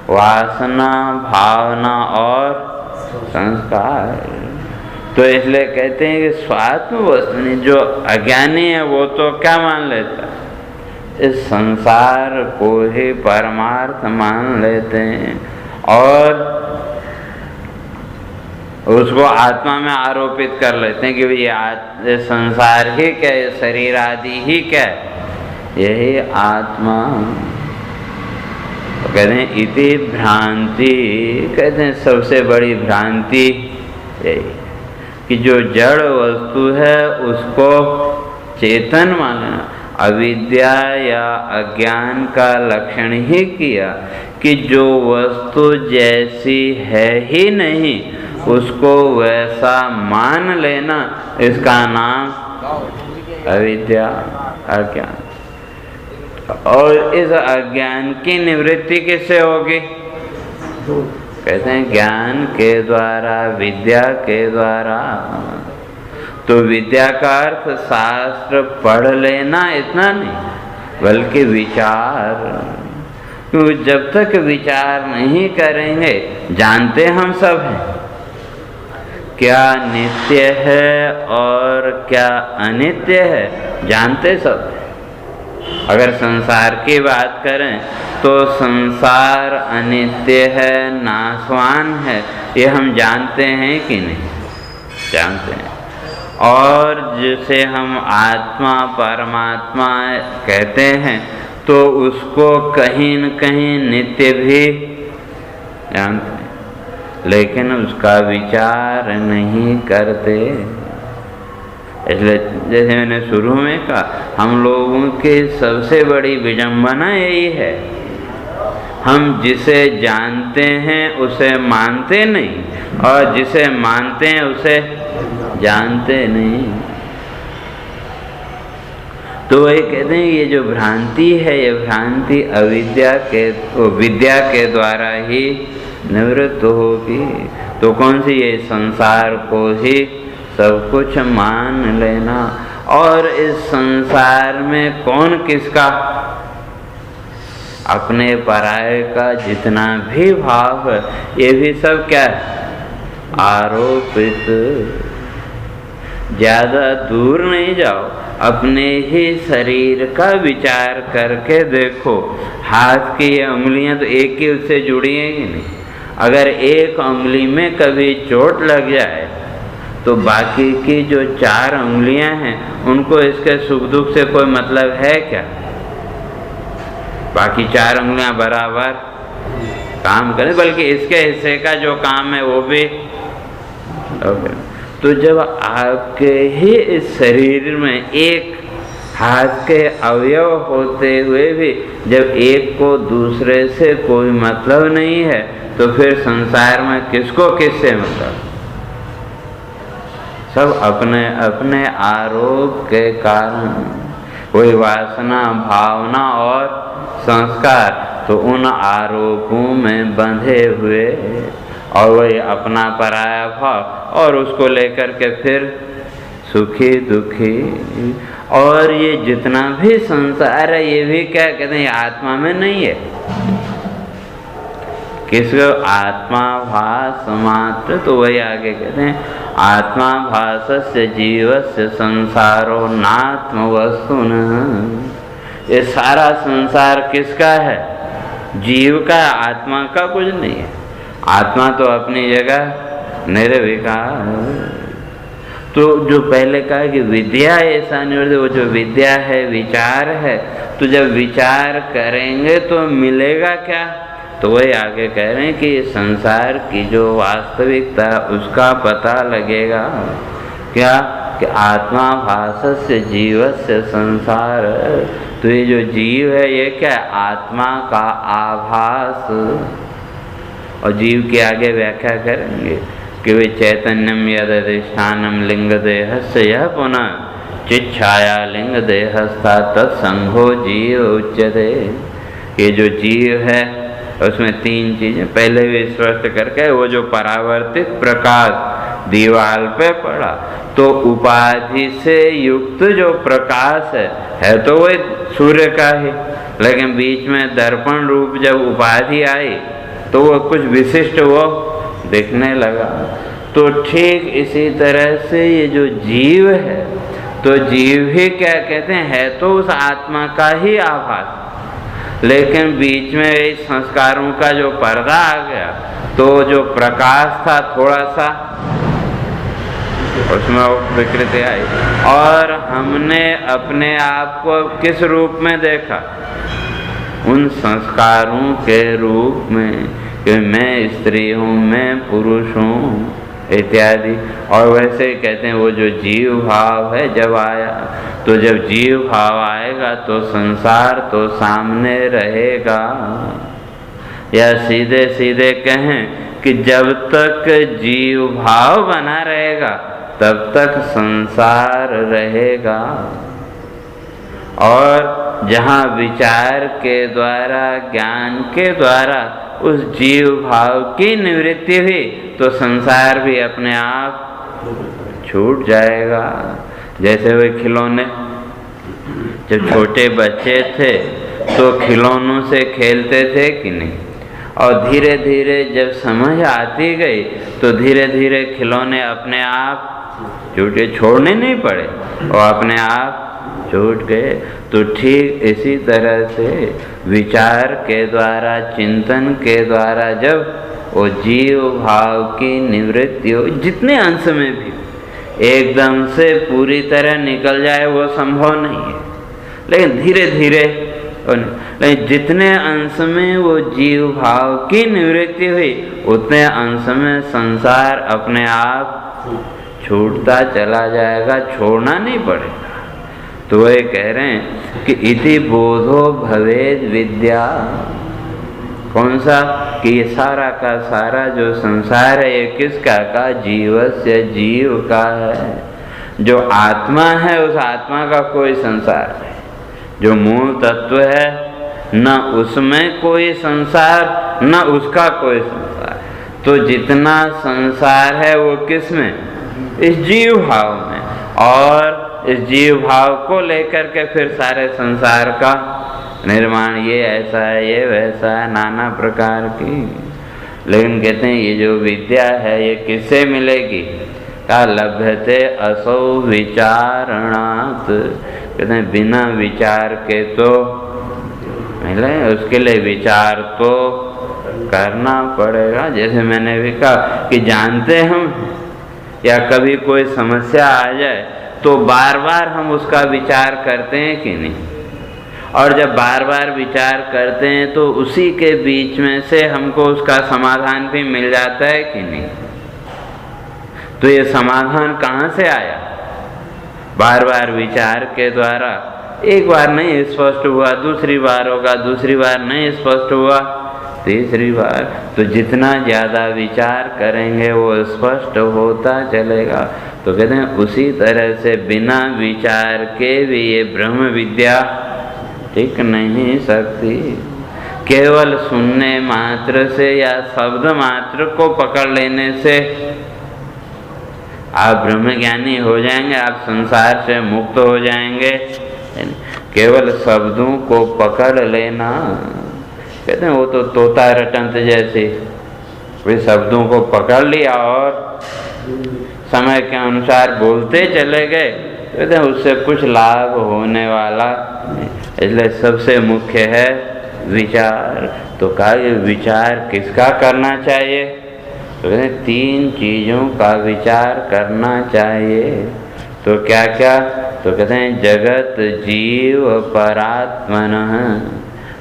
वासना, भावना और संस्कार। तो इसलिए कहते हैं कि स्वात्म वस्तु नहीं, जो अज्ञानी है वो तो क्या मान लेता है, इस संसार को ही परमार्थ मान लेते हैं और उसको आत्मा में आरोपित कर लेते हैं कि ये संसार ही क्या, ये शरीर आदि ही क्या, यही आत्मा। तो कहते हैं इति भ्रांति, कहते हैं सबसे बड़ी भ्रांति यही कि जो जड़ वस्तु है उसको चेतन मानना। अविद्या या अज्ञान का लक्षण ही किया कि जो वस्तु जैसी है ही नहीं उसको वैसा मान लेना, इसका नाम अविद्या, अज्ञान। और इस अज्ञान की निवृत्ति किससे होगी? कहते हैं ज्ञान के द्वारा, विद्या के द्वारा। तो विद्या का अर्थ शास्त्र पढ़ लेना इतना नहीं, बल्कि विचार। क्योंकि जब तक विचार नहीं करेंगे, जानते हम सब हैं क्या नित्य है और क्या अनित्य है, जानते सब हैं। अगर संसार की बात करें तो संसार अनित्य है, नाशवान है, ये हम जानते हैं कि नहीं? जानते हैं। और जिसे हम आत्मा, परमात्मा कहते हैं तो उसको कहीं न कहीं नित्य भी जानते हैं, लेकिन उसका विचार नहीं करते। इसलिए जैसे मैंने शुरू में कहा, हम लोगों की सबसे बड़ी विडंबना यही है, हम जिसे जानते हैं उसे मानते नहीं, और जिसे मानते हैं उसे जानते नहीं। तो वही कहते हैं ये जो भ्रांति है, ये भ्रांति अविद्या के, विद्या के द्वारा ही निवृत्त होगी। तो कौन सी? ये संसार को ही सब कुछ मान लेना। और इस संसार में कौन किसका? अपने पराये का जितना भी भाव है, ये भी सब क्या है? आरोपित। ज्यादा दूर नहीं जाओ, अपने ही शरीर का विचार करके देखो। हाथ की उंगलियां तो एक ही उससे जुड़ी हैं कि नहीं? अगर एक उंगली में कभी चोट लग जाए तो बाकी की जो 4 उंगलियां हैं उनको इसके सुख दुख से कोई मतलब है क्या? बाकी 4 उंगलियां बराबर काम करें, बल्कि इसके हिस्से का जो काम है वो भी। तो जब आपके ही इस शरीर में एक हाथ के अवयव होते हुए भी जब एक को दूसरे से कोई मतलब नहीं है, तो फिर संसार में किसको किससे मतलब? सब अपने अपने आरोप के कारण, वही वासना, भावना और संस्कार, तो उन आरोपों में बंधे हुए, और वही अपना पराया भाव, और उसको लेकर के फिर सुखी दुखी। और ये जितना भी संसार है ये भी क्या कहते हैं? आत्मा में नहीं है। किसको? आत्मा भास मात्र। तो वही आगे कहते हैं आत्मा भासस्य जीवस्य संसारो नात्म वस्तुन। ये सारा संसार किसका है? जीव का, आत्मा का कुछ नहीं है। आत्मा तो अपनी जगह निर्विकार। तो जो पहले कहा कि विद्या ऐसा नहीं, वो जो विद्या है विचार है। तो जब विचार करेंगे तो मिलेगा क्या? तो वही आगे कह रहे हैं कि संसार की जो वास्तविकता उसका पता लगेगा। क्या? कि आत्मा भासस्य जीवस्य संसार। तो ये जो जीव है ये क्या है? आत्मा का आभास। और जीव की आगे व्याख्या करेंगे कि वे चैतन्यम यदधिष्ठानम लिंग देहस्य यह पुनः चिच्छाया लिंग देहस्था तत्संगो जीव उच्यते। ये जो जीव है उसमें तीन चीजें पहले भी स्पष्ट करके, वो जो परावर्तित प्रकाश दीवार पे पड़ा तो उपाधि से युक्त जो प्रकाश है तो वो सूर्य का ही, लेकिन बीच में दर्पण रूप जब उपाधि आई तो वो कुछ विशिष्ट वो दिखने लगा। तो ठीक इसी तरह से ये जो जीव है, तो जीव ही क्या कहते हैं, है तो उस आत्मा का ही आभास, लेकिन बीच में इस संस्कारों का जो पर्दा आ गया तो जो प्रकाश था थोड़ा सा उसमें विकृति आई, और हमने अपने आप को किस रूप में देखा? उन संस्कारों के रूप में कि मैं स्त्री हूँ, मैं पुरुष हूँ इत्यादि। और वैसे ही कहते हैं वो जो जीव भाव है जब आया, तो जब जीव भाव आएगा तो संसार तो सामने रहेगा। या सीधे सीधे कहें कि जब तक जीव भाव बना रहेगा तब तक संसार रहेगा। और जहाँ विचार के द्वारा, ज्ञान के द्वारा उस जीव भाव की निवृत्ति हुई तो संसार भी अपने आप छूट जाएगा। जैसे वे खिलौने, जब छोटे बच्चे थे तो खिलौनों से खेलते थे कि नहीं, और धीरे धीरे जब समझ आती गई तो धीरे धीरे खिलौने अपने आप छूटे, छोड़ने नहीं पड़े और अपने आप छूट गए। तो ठीक इसी तरह से विचार के द्वारा, चिंतन के द्वारा जब वो जीव भाव की निवृत्ति हो, जितने अंश में भी एकदम से पूरी तरह निकल जाए वो संभव नहीं है, लेकिन धीरे धीरे, लेकिन जितने अंश में वो जीव भाव की निवृत्ति हुई उतने अंश में संसार अपने आप छूटता चला जाएगा, छोड़ना नहीं पड़ेगा। तो वह कह रहे हैं कि इति बोधो भवेद विद्या। कौन सा? कि ये सारा का सारा जो संसार है ये किसका का? जीवस्य, जीव का है। जो आत्मा है उस आत्मा का कोई संसार नहीं, जो मूल तत्व है न उसमें कोई संसार न उसका कोई संसार। तो जितना संसार है वो किस में? इस जीव भाव में, और इस जीव भाव को लेकर के फिर सारे संसार का निर्माण, ये ऐसा है, ये वैसा है, नाना प्रकार की। लेकिन कहते हैं ये जो विद्या है ये किससे मिलेगी? का लभ्यते असौ विचारणात्। कहते हैं बिना विचार के तो मिले, उसके लिए विचार तो करना पड़ेगा। जैसे मैंने भी कहा कि जानते हम या कभी कोई समस्या आ जाए तो बार बार हम उसका विचार करते हैं कि नहीं, और जब बार बार विचार करते हैं तो उसी के बीच में से हमको उसका समाधान भी मिल जाता है कि नहीं। तो ये समाधान कहाँ से आया? बार बार विचार के द्वारा। एक बार नहीं स्पष्ट हुआ, दूसरी बार होगा, दूसरी बार नहीं स्पष्ट हुआ, तीसरी बार। तो जितना ज़्यादा विचार करेंगे वो स्पष्ट होता चलेगा। तो कहते हैं उसी तरह से बिना विचार के भी ये ब्रह्म विद्या टिक नहीं सकती। केवल सुनने मात्र से या शब्द मात्र को पकड़ लेने से आप ब्रह्मज्ञानी हो जाएंगे, आप संसार से मुक्त हो जाएंगे। केवल शब्दों को पकड़ लेना, कहते हैं वो तो तोता रटंत जैसे, वे शब्दों को पकड़ लिया और समय के अनुसार बोलते चले गए, कहते हैं उससे कुछ लाभ होने वाला नहीं। इसलिए सबसे मुख्य है विचार। तो कहा विचार किसका करना चाहिए? तो कहते हैं तीन चीज़ों का विचार करना चाहिए। तो क्या क्या? तो कहते हैं जगत जीव परात्मनः।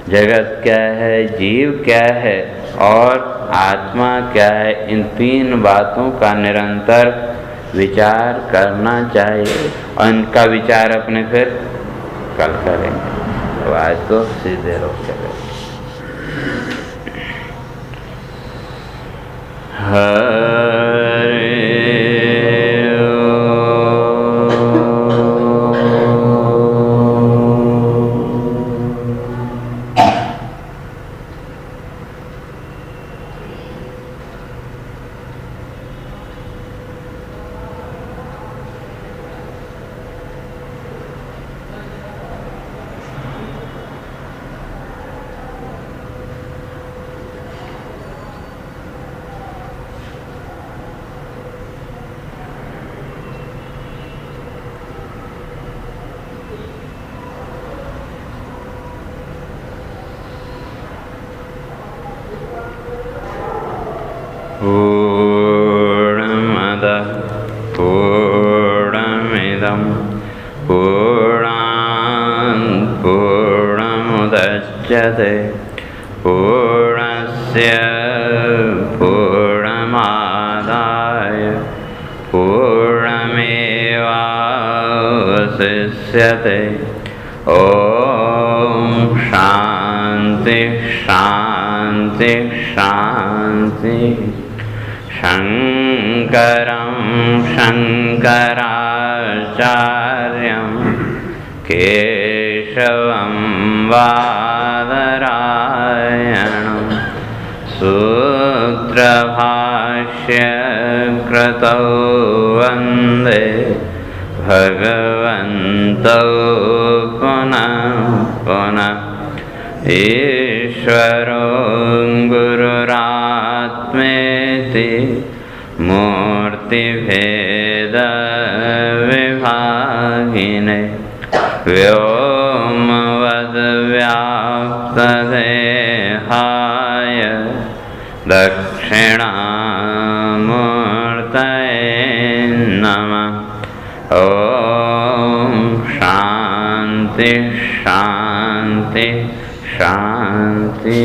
जगत क्या है, जीव क्या है और आत्मा क्या है, इन तीन बातों का निरंतर विचार करना चाहिए। और इनका विचार अपने फिर कल करेंगे। तो आज तो सीधे रोक चले। हरे पूर्णमदः पूर्णमिदं पूर्णात् पूर्णमुदच्यते पूर्णस्य पूर्णमादाय पूर्णमेवावशिष्यते। ॐ शान्ति शान्ति शान्ति। शङ्करं शङ्कराचार्यं केशवं बादरायणं सूत्रभाष्यकृतौ वन्दे भगवन्तौ पुनः पुनः। ईश्वरो गुरुरात्मेति मूर्तिभेदविभागिने व्योमवद्व्याप्तदेहाय दक्षिणामूर्तये नमः। ॐ शान्ति शान्ति शान्ति।